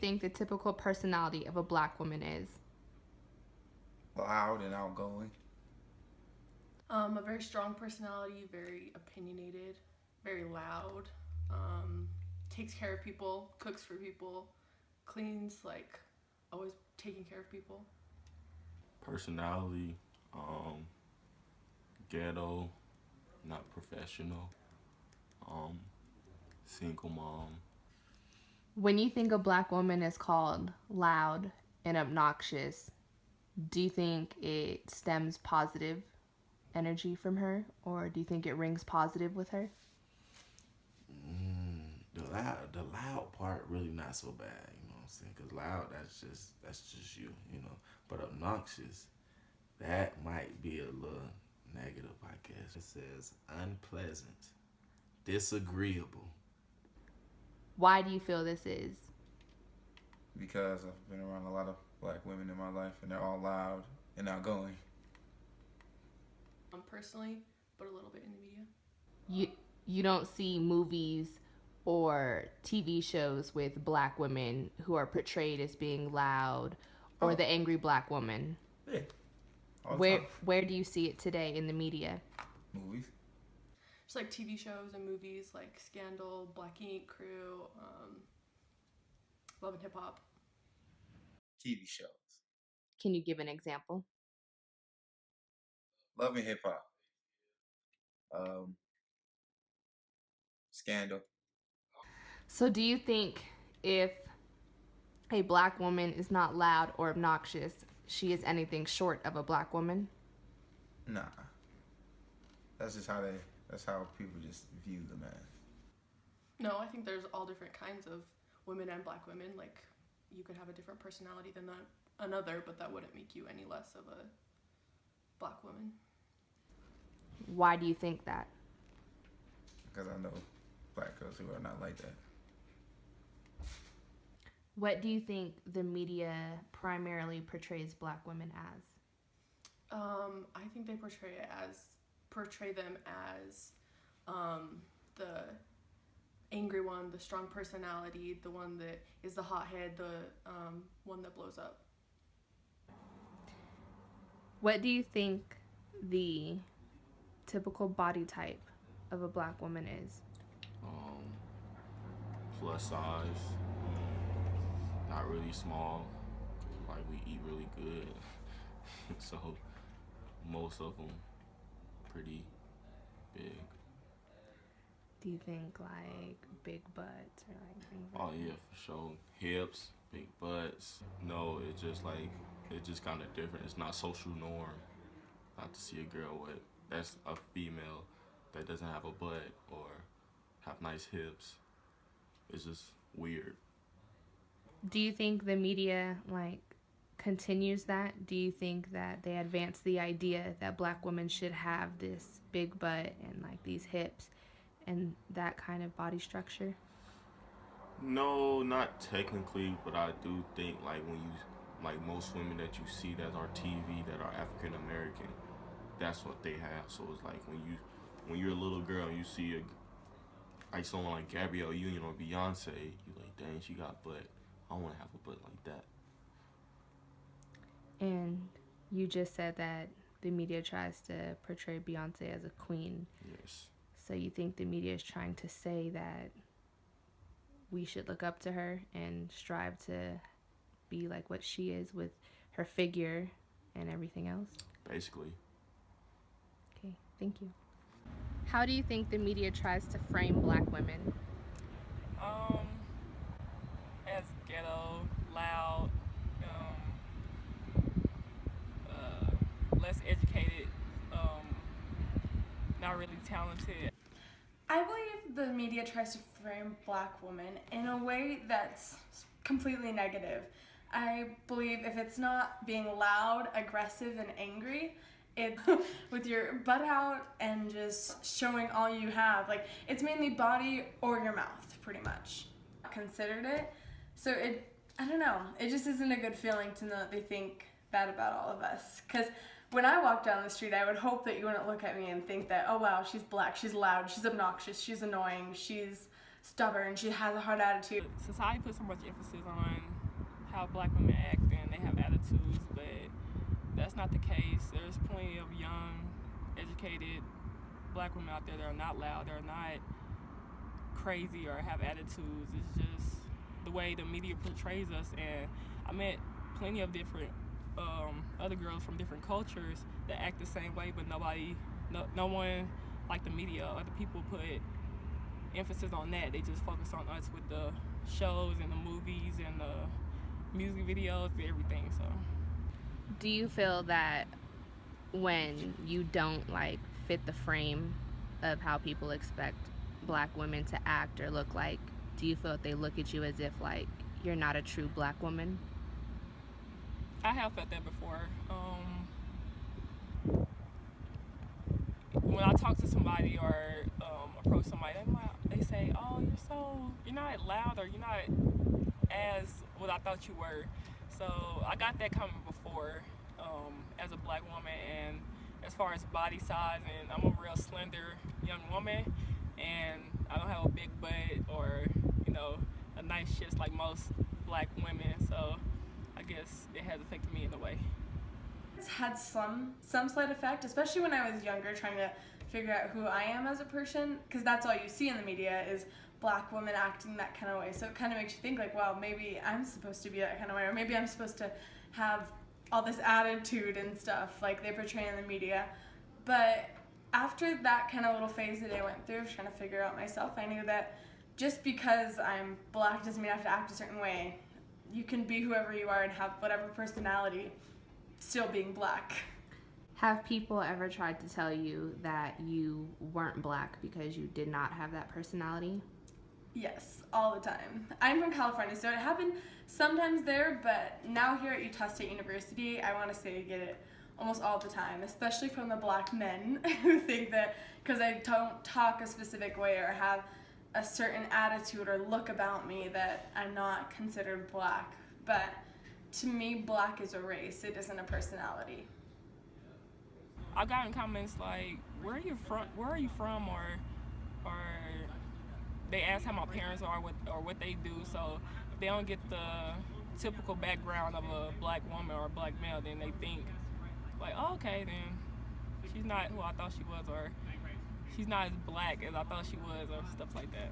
think the typical personality of a black woman is? Loud and outgoing. A very strong personality, very opinionated, very loud, takes care of people, cooks for people, cleans, like always taking care of people. Personality, ghetto, not professional, um, single mom. When you think a black woman is called loud and obnoxious, do you think it stems positive energy from her, or do you think it rings positive with her? The loud part really not so bad, you know what I'm saying? Cause loud, that's just you, you know. But obnoxious, that might be a little negative, I guess. It says unpleasant, disagreeable. Why do you feel this is? Because I've been around a lot of black women in my life, and they're all loud and outgoing. Personally, but a little bit in the media. You don't see movies or TV shows with black women who are portrayed as being loud or Oh. the angry black woman. Yeah. All the Where time. where do you see it today in the media? Movies. Just like TV shows and movies like Scandal, Black Ink Crew, Love and Hip Hop. TV shows. Can you give an example? Love and hip hop. Scandal. So do you think if a black woman is not loud or obnoxious, she is anything short of a black woman? Nah. That's how people just view them as. No, I think there's all different kinds of women and black women. Like, you could have a different personality than another, but that wouldn't make you any less of a black woman. Why do you think that? Because I know black girls who are not like that. What do you think the media primarily portrays black women as? I think they portray them as the angry one, the strong personality, the one that is the hothead, the one that blows up. What do you think the typical body type of a black woman is? Plus size, not really small. Like we eat really good, so most of them pretty big. Do you think like big butts or like things like Oh yeah, for sure. Hips, big butts. No, it's just kind of different. It's not social norm not to see a girl that's a female that doesn't have a butt or have nice hips. It's just weird. Do you think the media like continues that? Do you think that they advance the idea that black women should have this big butt and like these hips and that kind of body structure? No, not technically, but I do think like when you like most women that you see that are TV that are African American, that's what they have. So it's like when you're a little girl and you see like someone like Gabrielle Union or Beyonce, you're like, dang, she got butt. I want to have a butt like that. And you just said that the media tries to portray Beyonce as a queen. Yes. So you think the media is trying to say that we should look up to her and strive to be like what she is with her figure and everything else? Basically. Okay, thank you. How do you think the media tries to frame black women? As ghetto, loud, less educated, not really talented. I believe the media tries to frame black women in a way that's completely negative. I believe if it's not being loud, aggressive, and angry, it with your butt out and just showing all you have. Like, it's mainly body or your mouth, pretty much. Considered it. So I don't know, it just isn't a good feeling to know that they think bad about all of us. Because when I walk down the street, I would hope that you wouldn't look at me and think that, oh wow, she's black, she's loud, she's obnoxious, she's annoying, she's stubborn, she has a hard attitude. Society puts so much emphasis on how black women act and they have attitudes, but that's not the case. There's plenty of young, educated black women out there that are not loud, they're not crazy or have attitudes. It's just the way the media portrays us. And I met plenty of different other girls from different cultures that act the same way, but no one like the media. Other people put emphasis on that. They just focus on us with the shows and the movies and the music videos and everything. So Do you feel that when you don't like fit the frame of how people expect black women to act or look like, do you feel that they look at you as if like you're not a true black woman? I have felt that before. When I talk to somebody or approach somebody, they say, "Oh, you're not loud, or you're not as what I thought you were." So I got that coming before as a black woman. And as far as body size, and I'm a real slender young woman, and I don't have a big butt or a nice chest like most black women. So I guess it has affected me in a way. It's had some slight effect, especially when I was younger, trying to figure out who I am as a person, because that's all you see in the media is black women acting that kind of way. So it kind of makes you think like, well, maybe I'm supposed to be that kind of way, or maybe I'm supposed to have all this attitude and stuff like they portray in the media. But after that kind of little phase that I went through of trying to figure out myself, I knew that just because I'm black doesn't mean I have to act a certain way. You can be whoever you are and have whatever personality, still being black. Have people ever tried to tell you that you weren't black because you did not have that personality? Yes, all the time. I'm from California, so it happened sometimes there, but now here at Utah State University, I want to say I get it almost all the time, especially from the black men who think that because I don't talk a specific way or have a certain attitude or look about me that I'm not considered black. But to me, black is a race, it isn't a personality. I've gotten comments like, "Where are you from?" Or they ask how my parents are or what they do. So if they don't get the typical background of a black woman or a black male, then they think like, "Oh, okay, then she's not who I thought she was," or "She's not as black as I thought she was," or stuff like that.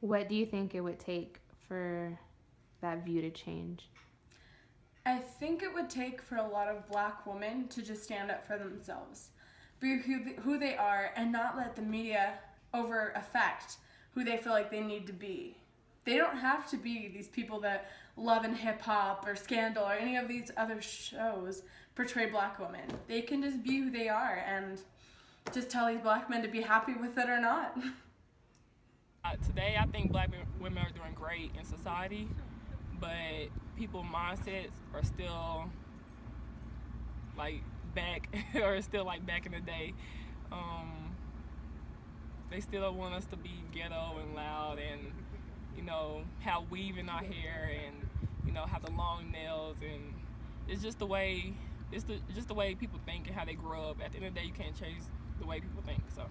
What do you think it would take for that view to change? I think it would take for a lot of black women to just stand up for themselves, be who they are, and not let the media over affect who they feel like they need to be. They don't have to be these people that Love and Hip Hop or Scandal or any of these other shows portray black women. They can just be who they are and just tell these black men to be happy with it or not. Today, I think black women are doing great in society, but people's mindsets are still like back, or still like back in the day. They still want us to be ghetto and loud, and have weave in our hair, and have the long nails, and it's just the way people think and how they grow up. At the end of the day, you can't change the way people think. So.